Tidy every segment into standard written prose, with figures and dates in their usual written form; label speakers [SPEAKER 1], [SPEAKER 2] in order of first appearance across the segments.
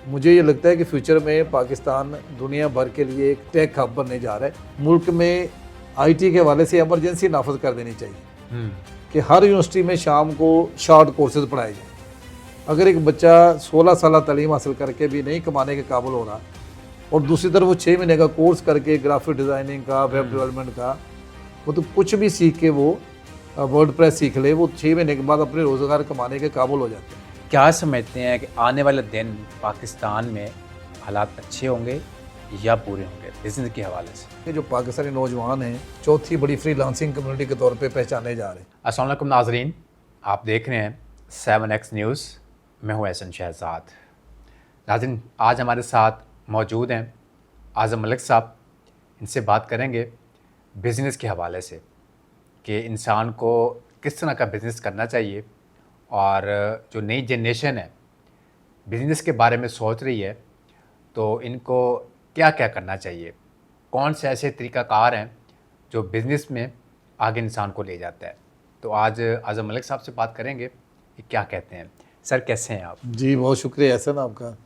[SPEAKER 1] मुझे ये लगता है कि फ्यूचर में पाकिस्तान दुनिया भर के लिए एक टेक हब बनने जा रहा है। मुल्क में आईटी के हवाले से इमरजेंसी नाफज कर देनी चाहिए कि हर यूनिवर्सिटी में शाम को शॉर्ट कोर्सेज पढ़ाए जाएँ। अगर एक बच्चा 16 साल तालीम हासिल करके भी नहीं कमाने के काबिल हो रहा और दूसरी तरफ वो 6 महीने का कोर्स करके ग्राफिक डिज़ाइनिंग का, वेब डेवलपमेंट का, वो तो कुछ भी सीख के वो वर्डप्रेस सीख ले, वो 6 महीने के बाद अपने रोज़गार कमाने के काबिल हो जाते हैं।
[SPEAKER 2] क्या समझते हैं कि आने वाले दिन पाकिस्तान में हालात अच्छे होंगे या बुरे होंगे बिजनेस के हवाले से?
[SPEAKER 1] ये जो पाकिस्तानी नौजवान हैं चौथी बड़ी फ्रीलांसिंग कम्युनिटी के तौर पे पहचाने जा रहे हैं।
[SPEAKER 2] अस्सलाम वालेकुम नाजरीन, आप देख रहे हैं 7X न्यूज़। मैं हूँ एहसन शहजाद। नाज़रीन, आज हमारे साथ मौजूद हैं आज़म मलिक साहब। इनसे बात करेंगे बिज़नेस के हवाले से कि इंसान को किस तरह का बिज़नेस करना चाहिए और जो नई जनरेशन है बिज़नेस के बारे में सोच रही है तो इनको क्या क्या करना चाहिए, कौन से ऐसे तरीक़ाकार हैं जो बिज़नेस में आगे इंसान को ले जाता है। तो आज आज़म मलिक साहब से बात करेंगे कि क्या कहते हैं। सर, कैसे हैं आप?
[SPEAKER 1] जी, बहुत शुक्रिया एहसन आपका,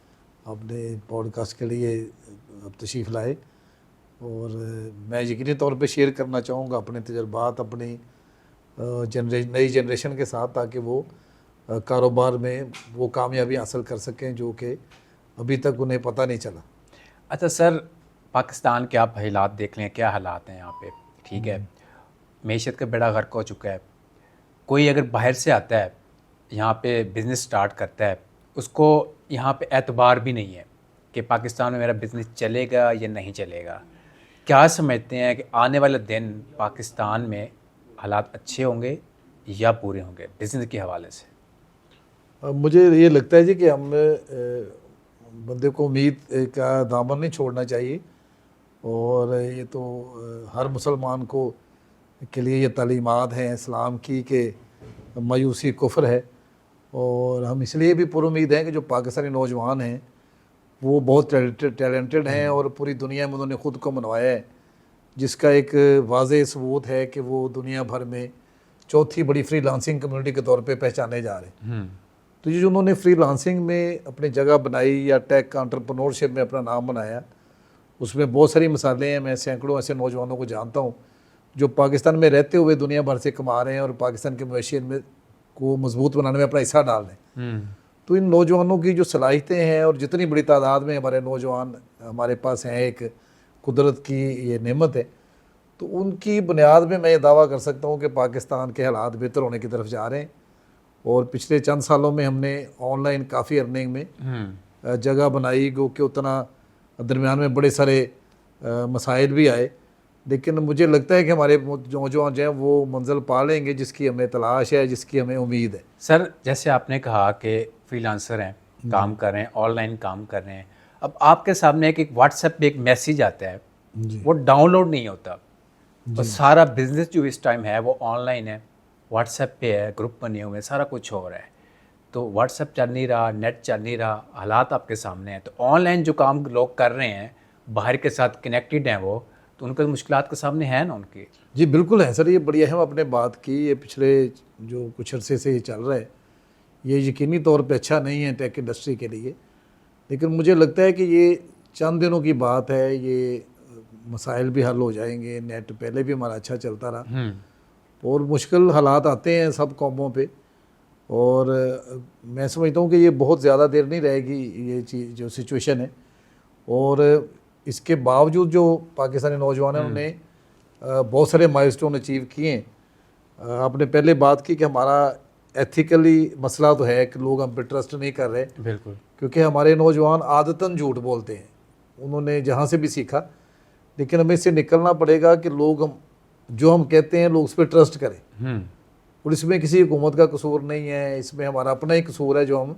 [SPEAKER 1] आपने पॉडकास्ट के लिए अब तशरीफ़ लाए और मैं यकीनी तौर पे शेयर करना चाहूँगा अपने तजुर्बात अपनी नई जनरेशन के साथ, ताकि वो कारोबार में वो कामयाबी हासिल कर सकें जो कि अभी तक उन्हें पता नहीं चला।
[SPEAKER 2] अच्छा सर, पाकिस्तान के आप हालात देख लें, क्या हालात हैं यहाँ पे, ठीक है। मईशत का बेड़ा गर्क हो चुका है। कोई अगर बाहर से आता है यहाँ पे बिज़नेस स्टार्ट करता है, उसको यहाँ पे एतबार भी नहीं है कि पाकिस्तान में मेरा बिज़नेस चलेगा या नहीं चलेगा। क्या समझते हैं कि आने वाले दिन पाकिस्तान में हालात अच्छे होंगे या बुरे होंगे बिज़नेस के हवाले से?
[SPEAKER 1] मुझे ये लगता है जी कि हम बंदे को उम्मीद का दामन नहीं छोड़ना चाहिए और ये तो हर मुसलमान को के लिए ये तालीमात हैं इस्लाम की कि मायूसी कुफ्र है। और हम इसलिए भी पुरुम्मीद हैं कि जो पाकिस्तानी नौजवान हैं वो बहुत टैलेंटेड हैं और पूरी दुनिया में उन्होंने ख़ुद को मनवाया है, जिसका एक वाज़ेह सबूत है कि वो दुनिया भर में चौथी बड़ी फ्रीलांसिंग कम्युनिटी के तौर पे पहचाने जा रहे हैं। तो ये जो उन्होंने फ्रीलांसिंग में अपनी जगह बनाई या टेक एंटरप्रेन्योरशिप में अपना नाम बनाया, उसमें बहुत सारी मिसालें हैं। मैं सैकड़ों ऐसे नौजवानों को जानता हूँ जो पाकिस्तान में रहते हुए दुनिया भर से कमा रहे हैं और पाकिस्तान के मवेशियत में को मजबूत बनाने में अपना हिस्सा डाल रहे हैं। तो इन नौजवानों की जो सलाहियतें हैं और जितनी बड़ी तादाद में हमारे नौजवान हमारे पास हैं, एक कुदरत की ये नेमत है, तो उनकी बुनियाद में मैं ये दावा कर सकता हूँ कि पाकिस्तान के हालात बेहतर होने की तरफ जा रहे हैं। और पिछले चंद सालों में हमने ऑनलाइन काफ़ी अर्निंग में जगह बनाई, गो कि उतना दरमियान में बड़े सारे मसाइल भी आए, लेकिन मुझे लगता है कि हमारे नौजवान जो हैं वो मंजिल पा लेंगे जिसकी हमें तलाश है, जिसकी हमें उम्मीद है।
[SPEAKER 2] सर, जैसे आपने कहा कि फ्रीलांसर हैं, काम कर रहे हैं, ऑनलाइन काम कर रहे हैं। अब आपके सामने एक व्हाट्सएप पे एक मैसेज आता है, वो डाउनलोड नहीं होता और सारा बिजनेस जो इस टाइम है वो ऑनलाइन है, व्हाट्सएप पे है, ग्रुप बने हुए हैं, सारा कुछ हो रहा है। तो व्हाट्सएप चल नहीं रहा, नेट चल नहीं रहा, हालात आपके सामने हैं। तो ऑनलाइन जो काम लोग कर रहे हैं, बाहर के साथ कनेक्टेड हैं वो, तो उनके मुश्किलात के सामने है ना उनकी? जी
[SPEAKER 1] बिल्कुल है सर, ये बड़ी अहम आपने बात की। ये पिछले जो कुछ अरसे से ये चल रहा है, ये यकीनी तौर पे अच्छा नहीं है टेक इंडस्ट्री के लिए, लेकिन मुझे लगता है कि ये चंद दिनों की बात है, ये मसाइल भी हल हो जाएंगे। नेट पहले भी हमारा अच्छा चलता रहा और मुश्किल हालात आते हैं सब कौमों पे, और मैं समझता हूँ कि ये बहुत ज़्यादा देर नहीं रहेगी ये चीज़ जो सिचुएशन है। और इसके बावजूद जो पाकिस्तानी नौजवान हैं उन्होंने बहुत सारे माइलस्टोन अचीव किए हैं। आपने पहले बात की कि हमारा एथिकली मसला तो है कि लोग हम पे ट्रस्ट नहीं कर रहे।
[SPEAKER 2] बिल्कुल,
[SPEAKER 1] क्योंकि हमारे नौजवान आदतन झूठ बोलते हैं, उन्होंने जहाँ से भी सीखा, लेकिन हमें इससे निकलना पड़ेगा कि लोग हम जो हम कहते हैं लोग उस पर ट्रस्ट करें। और इसमें किसी हुकूमत का कसूर नहीं है, इसमें हमारा अपना ही कसूर है जो हम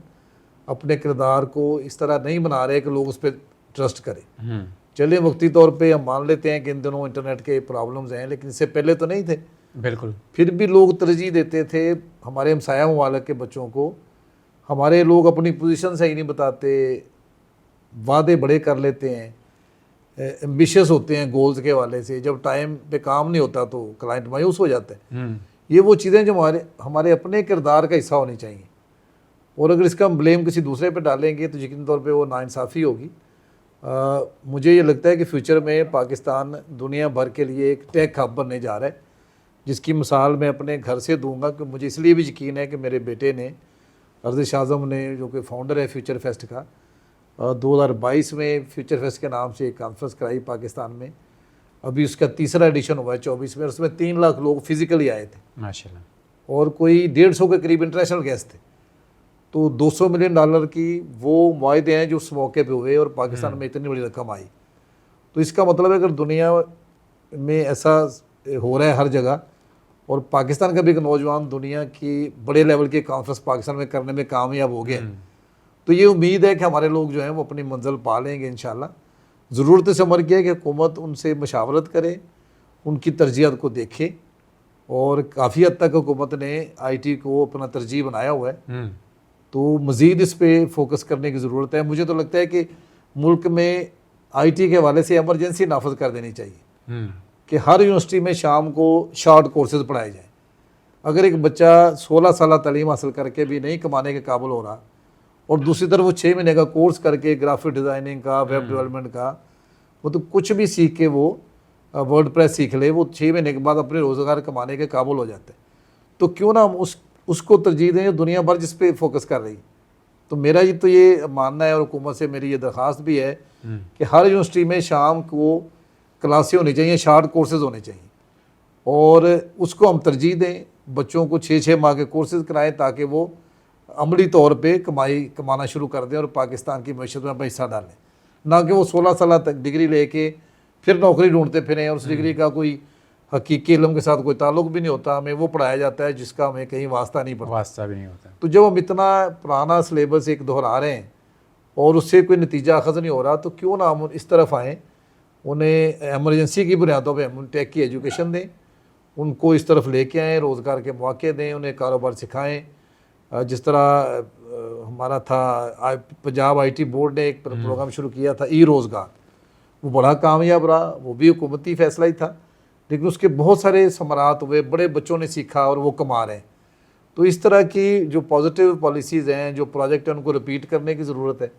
[SPEAKER 1] अपने किरदार को इस तरह नहीं बना रहे कि लोग उस पर ट्रस्ट करें। चलिए वक्ती तौर पे हम मान लेते हैं कि इन दिनों इंटरनेट के प्रॉब्लम्स हैं, लेकिन इससे पहले तो नहीं थे।
[SPEAKER 2] बिल्कुल,
[SPEAKER 1] फिर भी लोग तरजीह देते थे हमारे हमसाया ममालिक के बच्चों को। हमारे लोग अपनी पोजीशन सही नहीं बताते, वादे बड़े कर लेते हैं, एम्बिशियस होते हैं गोल्स के हवाले से। जब टाइम पे काम नहीं होता तो क्लाइंट मायूस हो जाता है। ये वो चीज़ें जो हमारे अपने किरदार का हिस्सा होनी चाहिए। और अगर इसका हम ब्लेम किसी दूसरे पे डालेंगे तो यकीन तौर पे वो नाइंसाफ़ी होगी। मुझे ये लगता है कि फ्यूचर में पाकिस्तान दुनिया भर के लिए एक टेक हब बनने जा रहा है, जिसकी मिसाल मैं अपने घर से दूंगा कि मुझे इसलिए भी यकीन है कि मेरे बेटे ने, अर्जिश आज़म ने, जो कि फाउंडर है फ्यूचर फेस्ट का, 2022 में फ्यूचर फेस्ट के नाम से एक कॉन्फ्रेंस कराई पाकिस्तान में। अभी उसका तीसरा एडिशन हुआ है 24 में, और उसमें 3 लाख लोग फिजिकली आए थे
[SPEAKER 2] माशाल्लाह,
[SPEAKER 1] और कोई 150 के करीब इंटरनेशनल गेस्ट थे। तो $200 मिलियन की वो मुआहदे हैं जो उस मौके पे हुए, और पाकिस्तान में इतनी बड़ी रकम आई। तो इसका मतलब है अगर दुनिया में ऐसा हो रहा है हर जगह, और पाकिस्तान का भी एक नौजवान दुनिया की बड़े लेवल के कॉन्फ्रेंस पाकिस्तान में करने में कामयाब हो गए, तो ये उम्मीद है कि हमारे लोग जो हैं वो अपनी मंजिल पा लेंगे इंशाल्लाह। ज़रूरत इस अमर की है कि हुकूमत उनसे मशावरत करे, उनकी तरजीहत को देखे, और काफ़ी हद तक हुकूमत ने IT को अपना तरजीह बनाया हुआ है, तो मज़ीद इस पर फोकस करने की ज़रूरत है। मुझे तो लगता है कि मुल्क में IT के हवाले से एमरजेंसी नाफज कर देनी चाहिए कि हर यूनिवर्सिटी में शाम को शॉर्ट कोर्सेज पढ़ाए जाएँ। अगर एक बच्चा 16 साल तालीम हासिल करके भी नहीं कमाने के काबिल हो रहा, और दूसरी तरफ वो 6 महीने का कोर्स करके ग्राफिक डिज़ाइनिंग का, वेब डेवलपमेंट का, मतलब कुछ भी सीख के वो वर्डप्रेस सीख ले, वो 6 महीने के बाद अपने रोज़गार कमाने के काबिल हो जाते हैं। तो क्यों ना हम उसको तरजीह दें, दुनिया भर जिस पे फोकस कर रही। तो मेरा ये मानना है, और हुकूमत से मेरी ये दरख्वास्त भी है कि हर यूनिवर्सिटी में शाम को क्लासें होनी चाहिए, शॉर्ट कोर्सेज होने चाहिए, और उसको हम तरजीह दें। बच्चों को 6-6 माह के कोर्सेज कराएं ताकि वो अमली तौर पे कमाना शुरू कर दें और पाकिस्तान की मईशत में अपना हिस्सा डालें, ना कि वो 16 साल तक डिग्री लेके फिर नौकरी ढूंढते फिरें, और उस डिग्री का कोई हकीकी इल्म के साथ कोई ताल्लुक भी नहीं होता। हमें वो पढ़ाया जाता है जिसका हमें कहीं वास्ता नहीं पड़ता,
[SPEAKER 2] वास्ता भी नहीं होता।
[SPEAKER 1] तो जब हम इतना पुराना सिलेबस एक दोहरा रहे हैं और उससे कोई नतीजा अखज़ नहीं हो रहा, तो क्यों ना हम इस तरफ आएँ, उन्हें एमरजेंसी की बुनियादों पर हम टेक की एजुकेशन दें, उनको इस तरफ लेके आएँ, रोज़गार के मौके दें, उन्हें कारोबार सिखाएँ। जिस तरह हमारा था पंजाब IT बोर्ड ने एक प्रोग्राम शुरू किया था रोज़गार, वो बड़ा कामयाब रहा, वो भी हुकूमती फ़ैसला ही था, लेकिन उसके बहुत सारे समरात हुए, बड़े बच्चों ने सीखा और वो कमा रहे हैं। तो इस तरह की जो पॉजिटिव पॉलिसीज़ हैं, जो प्रोजेक्ट हैं, उनको रिपीट करने की ज़रूरत है।